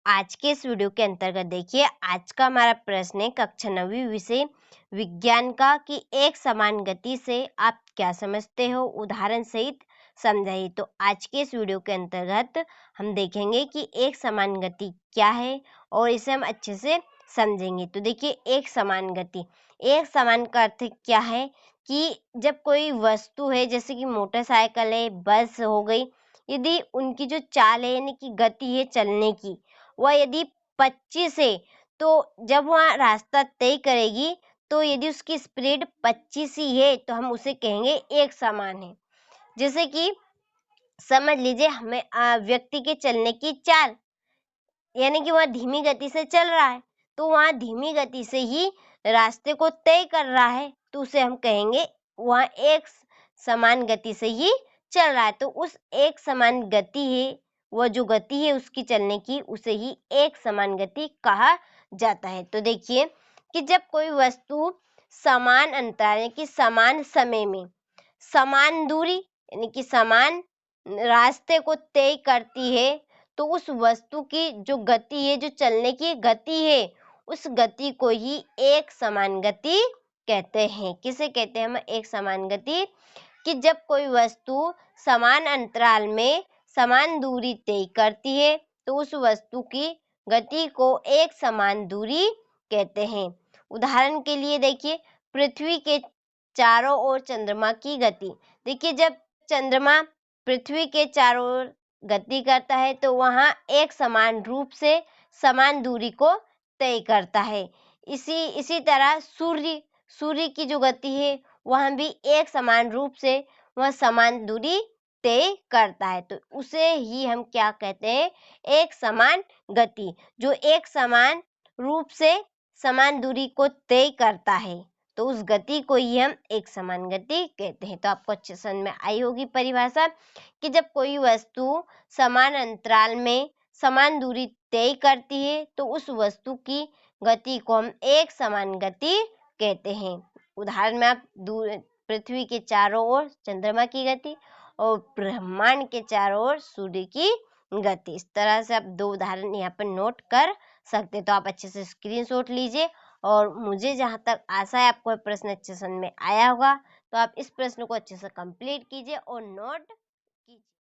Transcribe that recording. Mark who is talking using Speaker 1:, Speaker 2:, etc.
Speaker 1: आज के इस वीडियो के अंतर्गत देखिए, आज का हमारा प्रश्न है कक्षा 9वीं विषय विज्ञान का कि एक समान गति से आप क्या समझते हो, उदाहरण सहित समझाइए। तो आज के इस वीडियो के अंतर्गत हम देखेंगे कि एक समान गति क्या है और इसे हम अच्छे से समझेंगे। तो देखिए, एक समान गति, एक समान का अर्थ क्या है कि जब कोई वस्तु है, जैसे कि मोटरसाइकिल है, बस हो गई, यदि उनकी जो चाल है यानी कि गति है चलने की, वह यदि 25 है, तो जब वह रास्ता तय करेगी, तो यदि उसकी स्पीड 25 ही है तो हम उसे कहेंगे एक समान है। जैसे कि समझ लीजिए, हमें व्यक्ति के चलने की चाल, यानी कि वह धीमी गति से चल रहा है, तो वह धीमी गति से ही रास्ते को तय कर रहा है, तो उसे हम कहेंगे वह एक समान गति से ही चल रहा है। तो उस एक समान गति है, वह जो गति है उसकी चलने की, उसे ही एक समान गति कहा जाता है। तो देखिए कि जब कोई वस्तु समान अंतराल यानी कि समान समय में समान दूरी यानी कि समान रास्ते को तय करती है, तो उस वस्तु की जो गति है, जो चलने की गति है, उस गति को ही एक समान गति कहते हैं। किसे कहते हैं हम एक समान गति? कि जब कोई वस्तु समान अंतराल में समान दूरी तय करती है, तो उस वस्तु की गति को एक समान दूरी कहते हैं। उदाहरण के लिए देखिए, पृथ्वी के चारों ओर चंद्रमा की गति। देखिए, जब चंद्रमा पृथ्वी के चारों ओर गति करता है, तो वहाँ एक समान रूप से समान दूरी को तय करता है। इसी तरह सूर्य की जो गति है, वह भी एक समान रूप से वह समान दूरी तय करता है, तो उसे ही हम क्या कहते हैं? एक समान गति। जो एक समान रूप से समान दूरी को तय करता है, तो उस गति को ही हम एक समान गति कहते हैं। तो आपको अच्छे समझ में आई होगी परिभाषा कि जब कोई वस्तु समान अंतराल में समान दूरी तय करती है, तो उस वस्तु की गति को हम एक समान गति कहते हैं। उदाहरण में आप पृथ्वी के चारों ओर चंद्रमा की गति और ब्रह्मांड के चारों ओर सूर्य की गति, इस तरह से आप दो उदाहरण यहाँ पर नोट कर सकते। तो आप अच्छे से स्क्रीनशॉट लीजिए, और मुझे जहाँ तक आशा है आपको प्रश्न अच्छे समझ में आया होगा, तो आप इस प्रश्न को अच्छे से कंप्लीट कीजिए और नोट कीजिए।